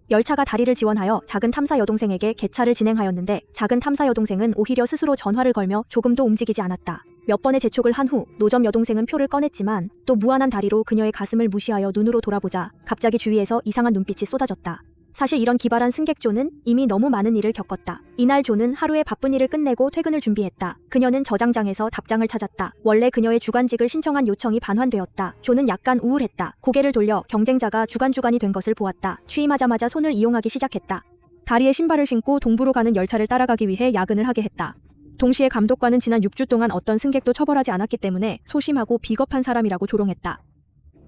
열차가 다리를 지원하여 작은 탐사 여동생에게 개차를 진행하였는데 작은 탐사 여동생은 오히려 스스로 전화를 걸며 조금도 움직이지 않았다. 몇 번의 재촉을 한 후 노점 여동생은 표를 꺼냈지만 또 무한한 다리로 그녀의 가슴을 무시하여 눈으로 돌아보자 갑자기 주위에서 이상한 눈빛이 쏟아졌다. 사실 이런 기발한 승객 조는 이미 너무 많은 일을 겪었다. 이날 조는 하루의 바쁜 일을 끝내고 퇴근을 준비했다. 그녀는 저장장에서 답장을 찾았다. 원래 그녀의 주간직을 신청한 요청이 반환되었다. 조는 약간 우울했다. 고개를 돌려 경쟁자가 주간주간이 된 것을 보았다. 취임하자마자 손을 이용하기 시작했다. 다리에 신발을 신고 동부로 가는 열차를 따라가기 위해 야근을 하게 했다. 동시에 감독관은 지난 6주 동안 어떤 승객도 처벌하지 않았기 때문에 소심하고 비겁한 사람이라고 조롱했다.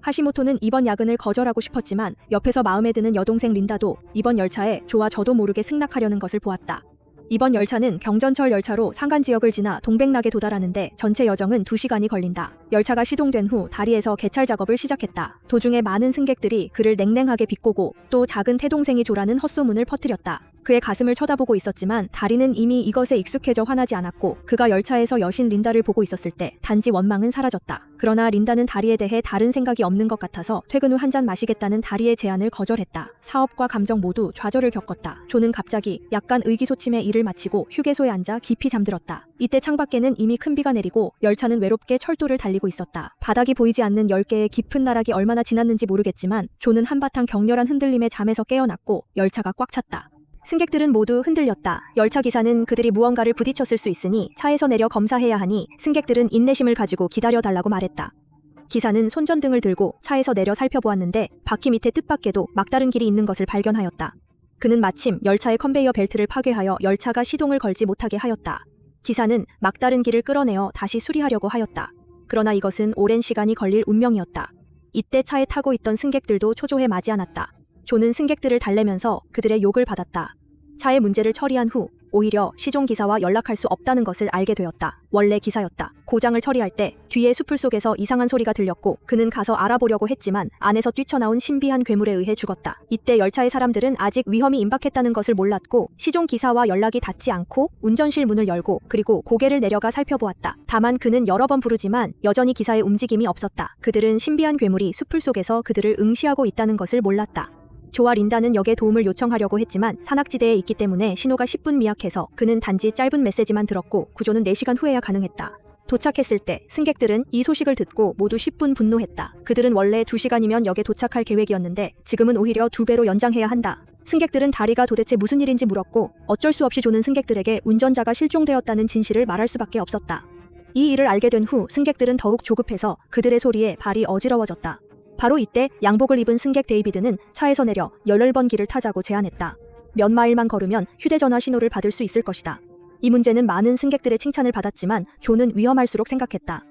하시모토는 이번 야근을 거절하고 싶었지만 옆에서 마음에 드는 여동생 린다도 이번 열차에 조와 저도 모르게 승낙하려는 것을 보았다. 이번 열차는 경전철 열차로 상간 지역을 지나 동백락에 도달하는데 전체 여정은 2시간이 걸린다. 열차가 시동된 후 다리에서 개찰 작업을 시작했다. 도중에 많은 승객들이 그를 냉랭하게 비꼬고 또 작은 태동생이 조라는 헛소문을 퍼뜨렸다. 그의 가슴을 쳐다보고 있었지만 다리는 이미 이것에 익숙해져 화나지 않았고 그가 열차에서 여신 린다를 보고 있었을 때 단지 원망은 사라졌다. 그러나 린다는 다리에 대해 다른 생각이 없는 것 같아서 퇴근 후 한 잔 마시겠다는 다리의 제안을 거절했다. 사업과 감정 모두 좌절을 겪었다. 조는 갑자기 약간 의기소침해 일을 마치고 휴게소에 앉아 깊이 잠들었다. 이때 창밖에는 이미 큰 비가 내리고 열차는 외롭게 철도를 달리고 있었다. 바닥이 보이지 않는 10개의 깊은 나락이 얼마나 지났는지 모르겠지만 조는 한바탕 격렬한 흔들림에 잠에서 깨어났고 열차가 꽉 찼다. 승객들은 모두 흔들렸다. 열차 기사는 그들이 무언가를 부딪혔을 수 있으니 차에서 내려 검사해야 하니 승객들은 인내심을 가지고 기다려달라고 말했다. 기사는 손전등을 들고 차에서 내려 살펴보았는데 바퀴 밑에 뜻밖에도 막다른 길이 있는 것을 발견하였다. 그는 마침 열차의 컨베이어 벨트를 파괴하여 열차가 시동을 걸지 못하게 하였다. 기사는 막다른 길을 끌어내어 다시 수리하려고 하였다. 그러나 이것은 오랜 시간이 걸릴 운명이었다. 이때 차에 타고 있던 승객들도 초조해 마지 않았다. 조는 승객들을 달래면서 그들의 욕을 받았다. 차의 문제를 처리한 후 오히려 시종기사와 연락할 수 없다는 것을 알게 되었다. 원래 기사였다. 고장을 처리할 때 뒤에 숲을 속에서 이상한 소리가 들렸고 그는 가서 알아보려고 했지만 안에서 뛰쳐나온 신비한 괴물에 의해 죽었다. 이때 열차의 사람들은 아직 위험이 임박했다는 것을 몰랐고 시종기사와 연락이 닿지 않고 운전실 문을 열고 그리고 고개를 내려가 살펴보았다. 다만 그는 여러 번 부르지만 여전히 기사의 움직임이 없었다. 그들은 신비한 괴물이 숲을 속에서 그들을 응시하고 있다는 것을 몰랐다. 조와 린다는 역에 도움을 요청하려고 했지만 산악지대에 있기 때문에 신호가 10분 미약해서 그는 단지 짧은 메시지만 들었고 구조는 4시간 후에야 가능했다. 도착했을 때 승객들은 이 소식을 듣고 모두 10분 분노했다. 그들은 원래 2시간이면 역에 도착할 계획이었는데 지금은 오히려 2배로 연장해야 한다. 승객들은 다리가 도대체 무슨 일인지 물었고 어쩔 수 없이 조는 승객들에게 운전자가 실종되었다는 진실을 말할 수밖에 없었다. 이 일을 알게 된 후 승객들은 더욱 조급해서 그들의 소리에 발이 어지러워졌다. 바로 이때 양복을 입은 승객 데이비드는 차에서 내려 11번 길을 타자고 제안했다. 몇 마일만 걸으면 휴대전화 신호를 받을 수 있을 것이다. 이 문제는 많은 승객들의 칭찬을 받았지만 조는 위험할수록 생각했다.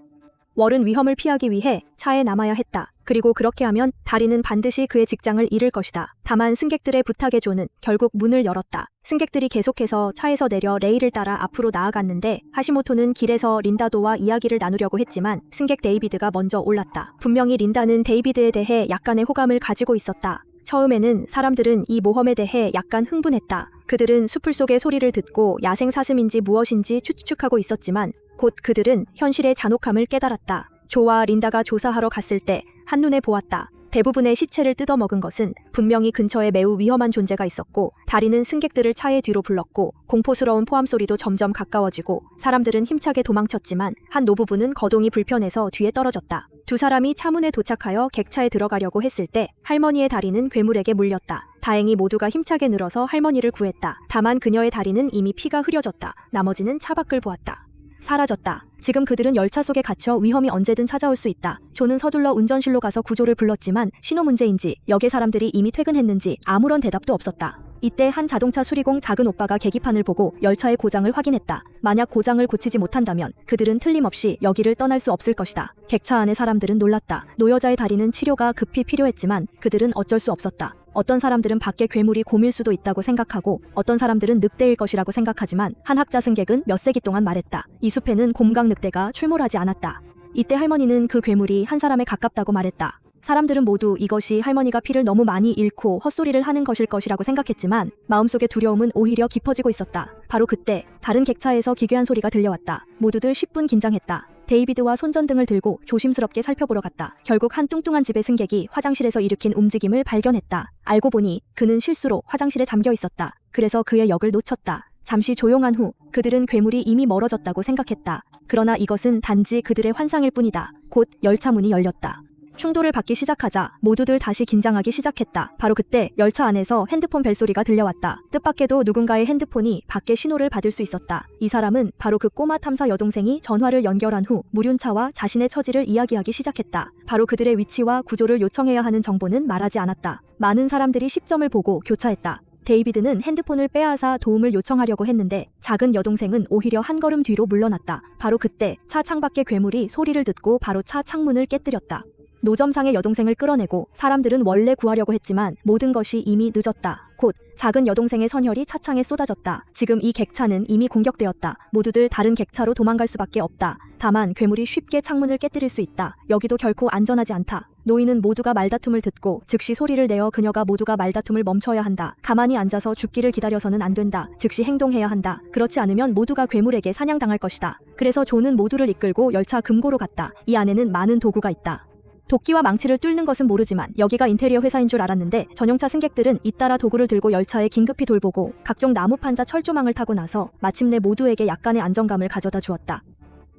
월은 위험을 피하기 위해 차에 남아야 했다. 그리고 그렇게 하면 다리는 반드시 그의 직장을 잃을 것이다. 다만 승객들의 부탁에 조는 결국 문을 열었다. 승객들이 계속해서 차에서 내려 레일을 따라 앞으로 나아갔는데 하시모토는 길에서 린다도와 이야기를 나누려고 했지만 승객 데이비드가 먼저 올랐다. 분명히 린다는 데이비드에 대해 약간의 호감을 가지고 있었다. 처음에는 사람들은 이 모험에 대해 약간 흥분했다. 그들은 숲을 속의 소리를 듣고 야생 사슴인지 무엇인지 추측하고 있었지만 곧 그들은 현실의 잔혹함을 깨달았다. 조와 린다가 조사하러 갔을 때 한눈에 보았다. 대부분의 시체를 뜯어먹은 것은 분명히 근처에 매우 위험한 존재가 있었고 다리는 승객들을 차의 뒤로 불렀고 공포스러운 포함 소리도 점점 가까워지고 사람들은 힘차게 도망쳤지만 한 노부부는 거동이 불편해서 뒤에 떨어졌다. 두 사람이 차문에 도착하여 객차에 들어가려고 했을 때 할머니의 다리는 괴물에게 물렸다. 다행히 모두가 힘차게 늘어서 할머니를 구했다. 다만 그녀의 다리는 이미 피가 흐려졌다. 나머지는 차 밖을 보았다. 사라졌다. 지금 그들은 열차 속에 갇혀 위험이 언제든 찾아올 수 있다. 조는 서둘러 운전실로 가서 구조를 불렀지만 신호 문제인지 역의 사람들이 이미 퇴근했는지 아무런 대답도 없었다. 이때 한 자동차 수리공 작은 오빠가 계기판을 보고 열차의 고장을 확인했다. 만약 고장을 고치지 못한다면 그들은 틀림없이 여기를 떠날 수 없을 것이다. 객차 안의 사람들은 놀랐다. 노여자의 다리는 치료가 급히 필요했지만 그들은 어쩔 수 없었다. 어떤 사람들은 밖에 괴물이 곰일 수도 있다고 생각하고 어떤 사람들은 늑대일 것이라고 생각하지만 한 학자 승객은 몇 세기 동안 말했다. 이 숲에는 곰강 늑대가 출몰하지 않았다. 이때 할머니는 그 괴물이 한 사람에 가깝다고 말했다. 사람들은 모두 이것이 할머니가 피를 너무 많이 잃고 헛소리를 하는 것일 것이라고 생각했지만 마음속의 두려움은 오히려 깊어지고 있었다. 바로 그때 다른 객차에서 기괴한 소리가 들려왔다. 모두들 10분 긴장했다. 데이비드와 손전등을 들고 조심스럽게 살펴보러 갔다. 결국 한 뚱뚱한 집의 승객이 화장실에서 일으킨 움직임을 발견했다. 알고 보니 그는 실수로 화장실에 잠겨 있었다. 그래서 그의 역을 놓쳤다. 잠시 조용한 후 그들은 괴물이 이미 멀어졌다고 생각했다. 그러나 이것은 단지 그들의 환상일 뿐이다. 곧 열차 문이 열렸다. 충돌을 받기 시작하자 모두들 다시 긴장하기 시작했다. 바로 그때 열차 안에서 핸드폰 벨소리가 들려왔다. 뜻밖에도 누군가의 핸드폰이 밖에 신호를 받을 수 있었다. 이 사람은 바로 그 꼬마 탐사 여동생이 전화를 연결한 후 무륜차와 자신의 처지를 이야기하기 시작했다. 바로 그들의 위치와 구조를 요청해야 하는 정보는 말하지 않았다. 많은 사람들이 시점을 보고 교차했다. 데이비드는 핸드폰을 빼앗아 도움을 요청하려고 했는데 작은 여동생은 오히려 한 걸음 뒤로 물러났다. 바로 그때 차 창밖의 괴물이 소리를 듣고 바로 차 창문을 깨뜨렸다. 노점상의 여동생을 끌어내고 사람들은 원래 구하려고 했지만 모든 것이 이미 늦었다. 곧 작은 여동생의 선혈이 차창에 쏟아졌다. 지금 이 객차는 이미 공격되었다. 모두들 다른 객차로 도망갈 수밖에 없다. 다만 괴물이 쉽게 창문을 깨뜨릴 수 있다. 여기도 결코 안전하지 않다. 노인은 모두가 말다툼을 듣고 즉시 소리를 내어 그녀가 모두가 말다툼을 멈춰야 한다. 가만히 앉아서 죽기를 기다려서는 안 된다. 즉시 행동해야 한다. 그렇지 않으면 모두가 괴물에게 사냥당할 것이다. 그래서 존은 모두를 이끌고 열차 금고로 갔다. 이 안에는 많은 도구가 있다. 도끼와 망치를 뚫는 것은 모르지만 여기가 인테리어 회사인 줄 알았는데 전용차 승객들은 잇따라 도구를 들고 열차에 긴급히 돌보고 각종 나무 판자 철조망을 타고 나서 마침내 모두에게 약간의 안정감을 가져다 주었다.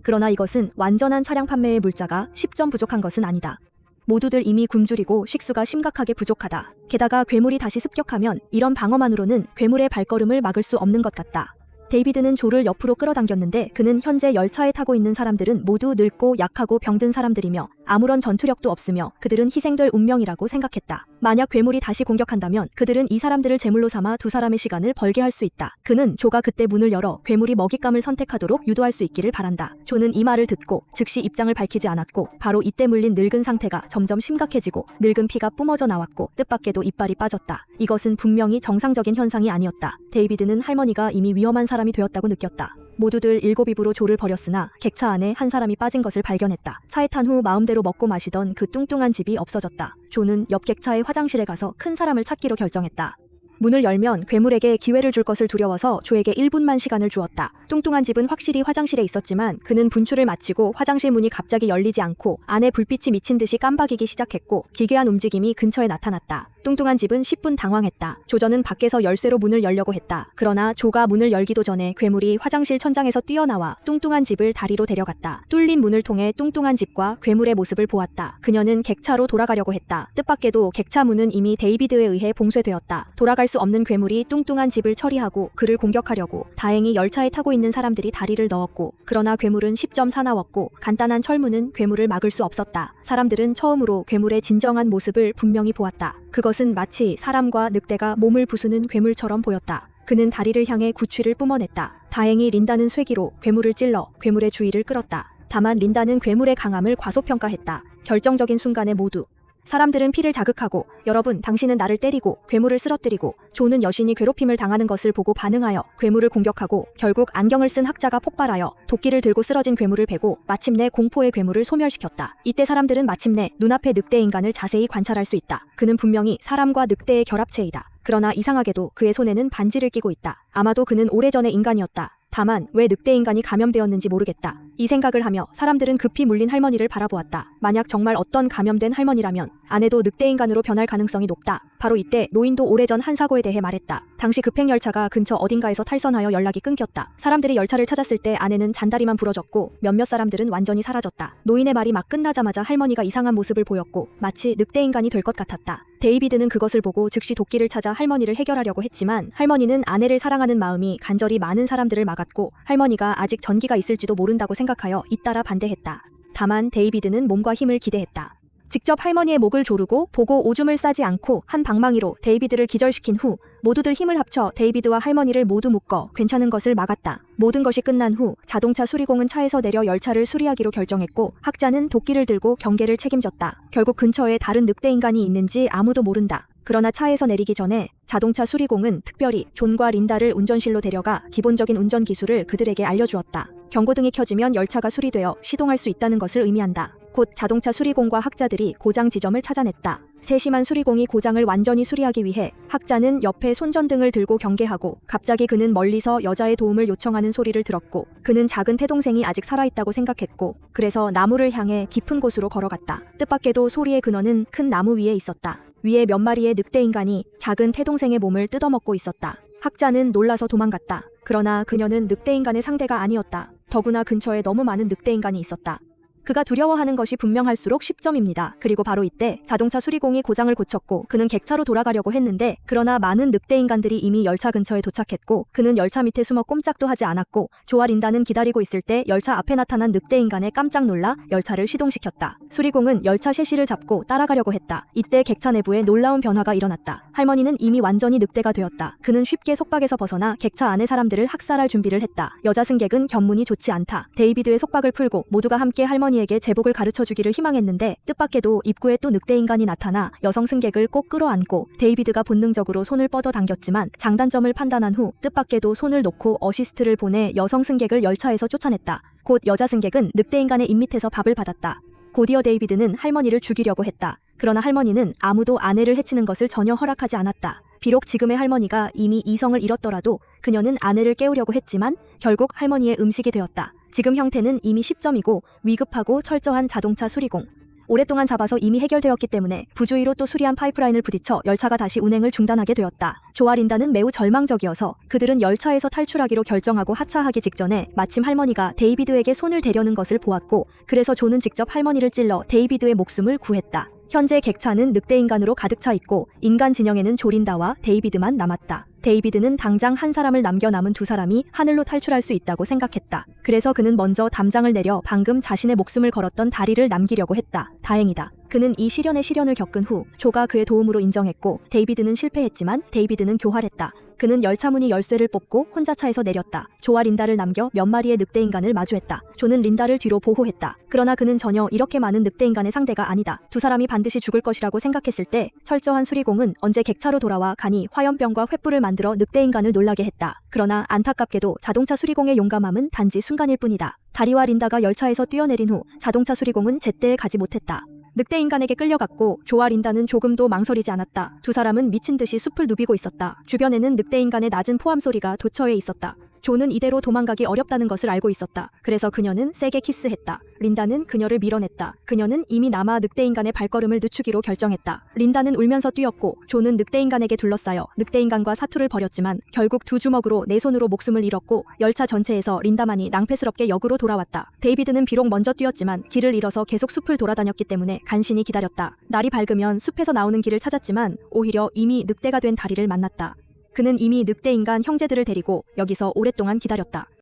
그러나 이것은 완전한 차량 판매의 물자가 10점 부족한 것은 아니다. 모두들 이미 굶주리고 식수가 심각하게 부족하다. 게다가 괴물이 다시 습격하면 이런 방어만으로는 괴물의 발걸음을 막을 수 없는 것 같다. 데이비드는 조를 옆으로 끌어당겼는데 그는 현재 열차에 타고 있는 사람들은 모두 늙고 약하고 병든 사람들이며 아무런 전투력도 없으며 그들은 희생될 운명이라고 생각했다. 만약 괴물이 다시 공격한다면 그들은 이 사람들을 제물로 삼아 두 사람의 시간을 벌게 할 수 있다. 그는 조가 그때 문을 열어 괴물이 먹잇감을 선택하도록 유도할 수 있기를 바란다. 조는 이 말을 듣고 즉시 입장을 밝히지 않았고 바로 이때 물린 늙은 상태가 점점 심각해지고 늙은 피가 뿜어져 나왔고 뜻밖에도 이빨이 빠졌다. 이것은 분명히 정상적인 현상이 아니었다. 데이비드는 할머니가 이미 위험한 사람이 되었다고 느꼈다. 모두들 일곱입으로 조를 벌였으나 객차 안에 한 사람이 빠진 것을 발견했다. 차에 탄 후 마음대로 먹고 마시던 그 뚱뚱한 집이 없어졌다. 조는 옆 객차의 화장실에 가서 큰 사람을 찾기로 결정했다. 문을 열면 괴물에게 기회를 줄 것을 두려워서 조에게 1분만 시간을 주었다. 뚱뚱한 집은 확실히 화장실에 있었지만 그는 분출을 마치고 화장실 문이 갑자기 열리지 않고 안에 불빛이 미친 듯이 깜박이기 시작했고 기괴한 움직임이 근처에 나타났다. 뚱뚱한 집은 10분 당황했다. 조전은 밖에서 열쇠로 문을 열려고 했다. 그러나 조가 문을 열기도 전에 괴물이 화장실 천장에서 뛰어나와 뚱뚱한 집을 다리로 데려갔다. 뚫린 문을 통해 뚱뚱한 집과 괴물의 모습을 보았다. 그녀는 객차로 돌아가려고 했다. 뜻밖에도 객차 문은 이미 데이비드에 의해 봉쇄되었다. 돌아갈 수 없는 괴물이 뚱뚱한 집을 처리하고 그를 공격하려고 다행히 열차에 타고 있는 사람들이 다리를 넣었고 그러나 괴물은 10점 사나웠고 간단한 철문은 괴물을 막을 수 없었다. 사람들은 처음으로 괴물의 진정한 모습을 분명히 보았다. 그것은 마치 사람과 늑대가 몸을 부수는 괴물처럼 보였다. 그는 다리를 향해 구취를 뿜어냈다. 다행히 린다는 쇠기로 괴물을 찔러 괴물의 주의를 끌었다. 다만 린다는 괴물의 강함을 과소평가했다. 결정적인 순간에 모두 사람들은 피를 자극하고 여러분 당신은 나를 때리고 괴물을 쓰러뜨리고 조는 여신이 괴롭힘을 당하는 것을 보고 반응하여 괴물을 공격하고 결국 안경을 쓴 학자가 폭발하여 도끼를 들고 쓰러진 괴물을 베고 마침내 공포의 괴물을 소멸시켰다. 이때 사람들은 마침내 눈앞의 늑대 인간을 자세히 관찰할 수 있다. 그는 분명히 사람과 늑대의 결합체이다. 그러나 이상하게도 그의 손에는 반지를 끼고 있다. 아마도 그는 오래전의 인간이었다. 다만 왜 늑대 인간이 감염되었는지 모르겠다. 이 생각을 하며 사람들은 급히 물린 할머니를 바라보았다. 만약 정말 어떤 감염된 할머니라면 아내도 늑대 인간으로 변할 가능성이 높다. 바로 이때 노인도 오래전 한 사고에 대해 말했다. 당시 급행열차가 근처 어딘가에서 탈선하여 연락이 끊겼다. 사람들이 열차를 찾았을 때 아내는 잔다리만 부러졌고 몇몇 사람들은 완전히 사라졌다. 노인의 말이 막 끝나자마자 할머니가 이상한 모습을 보였고 마치 늑대 인간이 될 것 같았다. 데이비드는 그것을 보고 즉시 도끼를 찾아 할머니를 해결하려고 했지만 할머니는 아내를 사랑하는 마음이 간절히 많은 사람들을 막았고 할머니가 아직 전기가 있을지도 모른다고 생각하여 잇따라 반대했다. 다만 데이비드는 몸과 힘을 기대했다. 직접 할머니의 목을 조르고 보고 오줌을 싸지 않고 한 방망이로 데이비드를 기절시킨 후 모두들 힘을 합쳐 데이비드와 할머니를 모두 묶어 괜찮은 것을 막았다. 모든 것이 끝난 후 자동차 수리공은 차에서 내려 열차를 수리하기로 결정했고 학자는 도끼를 들고 경계를 책임졌다. 결국 근처에 다른 늑대 인간이 있는지 아무도 모른다. 그러나 차에서 내리기 전에 자동차 수리공은 특별히 존과 린다를 운전실로 데려가 기본적인 운전 기술을 그들에게 알려주었다. 경고등이 켜지면 열차가 수리되어 시동할 수 있다는 것을 의미한다. 곧 자동차 수리공과 학자들이 고장 지점을 찾아냈다. 세심한 수리공이 고장을 완전히 수리하기 위해 학자는 옆에 손전등을 들고 경계하고 갑자기 그는 멀리서 여자의 도움을 요청하는 소리를 들었고 그는 작은 태동생이 아직 살아있다고 생각했고 그래서 나무를 향해 깊은 곳으로 걸어갔다. 뜻밖에도 소리의 근원은 큰 나무 위에 있었다. 위에 몇 마리의 늑대인간이 작은 태동생의 몸을 뜯어먹고 있었다. 학자는 놀라서 도망갔다. 그러나 그녀는 늑대인간의 상대가 아니었다. 더구나 근처에 너무 많은 늑대인간이 있었다. 그가 두려워하는 것이 분명할수록 10점입니다. 그리고 바로 이때 자동차 수리공이 고장을 고쳤고 그는 객차로 돌아가려고 했는데 그러나 많은 늑대인간들이 이미 열차 근처에 도착했고 그는 열차 밑에 숨어 꼼짝도 하지 않았고 조아 린다는 기다리고 있을 때 열차 앞에 나타난 늑대인간에 깜짝 놀라 열차를 시동시켰다. 수리공은 열차 셰시를 잡고 따라가려고 했다. 이때 객차 내부에 놀라운 변화가 일어났다. 할머니는 이미 완전히 늑대가 되었다. 그는 쉽게 속박에서 벗어나 객차 안의 사람들을 학살할 준비를 했다. 여자 승객은 견문이 좋지 않다. 데이비드의 속박을 풀고 모두가 함께 할머니에게 제복을 가르쳐주기를 희망했는데 뜻밖에도 입구에 또 늑대인간이 나타나 여성 승객을 꼭 끌어안고 데이비드가 본능적으로 손을 뻗어 당겼지만 장단점을 판단한 후 뜻밖에도 손을 놓고 어시스트를 보내 여성 승객을 열차에서 쫓아냈다. 곧 여자 승객은 늑대인간의 입밑에서 밥을 받았다. 곧이어 데이비드는 할머니를 죽이려고 했다. 그러나 할머니는 아무도 아내를 해치는 것을 전혀 허락하지 않았다. 비록 지금의 할머니가 이미 이성을 잃었더라도 그녀는 아내를 깨우려고 했지만 결국 할머니의 음식이 되었다. 지금 형태는 이미 10점이고 위급하고 철저한 자동차 수리공. 오랫동안 잡아서 이미 해결되었기 때문에 부주의로 또 수리한 파이프라인을 부딪혀 열차가 다시 운행을 중단하게 되었다. 조아 린다는 매우 절망적이어서 그들은 열차에서 탈출하기로 결정하고 하차하기 직전에 마침 할머니가 데이비드에게 손을 대려는 것을 보았고 그래서 조는 직접 할머니를 찔러 데이비드의 목숨을 구했다. 현재 객차는 늑대인간으로 가득 차 있고 인간 진영에는 조린다와 데이비드만 남았다. 데이비드는 당장 한 사람을 남겨 남은 두 사람이 하늘로 탈출할 수 있다고 생각했다. 그래서 그는 먼저 담장을 내려 방금 자신의 목숨을 걸었던 다리를 남기려고 했다. 다행이다. 그는 이 시련의 시련을 겪은 후 조가 그의 도움으로 인정했고 데이비드는 실패했지만 데이비드는 교활했다. 그는 열차 문이 열쇠를 뽑고 혼자 차에서 내렸다. 조와 린다를 남겨 몇 마리의 늑대인간을 마주했다. 조는 린다를 뒤로 보호했다. 그러나 그는 전혀 이렇게 많은 늑대인간의 상대가 아니다. 두 사람이 반드시 죽을 것이라고 생각했을 때 철저한 수리공은 언제 객차로 돌아와 간이 화염병과 횃불을 만들어 늑대인간을 놀라게 했다. 그러나 안타깝게도 자동차 수리공의 용감함은 단지 순간일 뿐이다. 다리와 린다가 열차에서 뛰어내린 후 자동차 수리공은 제때에 가지 못했다. 늑대인간에게 끌려갔고 조와 린다는 조금도 망설이지 않았다. 두 사람은 미친 듯이 숲을 누비고 있었다. 주변에는 늑대인간의 낮은 포함 소리가 도처에 있었다. 조는 이대로 도망가기 어렵다는 것을 알고 있었다. 그래서 그녀는 세게 키스했다. 린다는 그녀를 밀어냈다. 그녀는 이미 남아 늑대인간의 발걸음을 늦추기로 결정했다. 린다는 울면서 뛰었고 조는 늑대인간에게 둘러싸여 늑대인간과 사투를 벌였지만 결국 두 주먹으로 내 손으로 목숨을 잃었고 열차 전체에서 린다만이 낭패스럽게 역으로 돌아왔다. 데이비드는 비록 먼저 뛰었지만 길을 잃어서 계속 숲을 돌아다녔기 때문에 간신히 기다렸다. 날이 밝으면 숲에서 나오는 길을 찾았지만 오히려 이미 늑대가 된 다리를 만났다. 그는 이미 늑대인간 형제들을 데리고 여기서 오랫동안 기다렸다.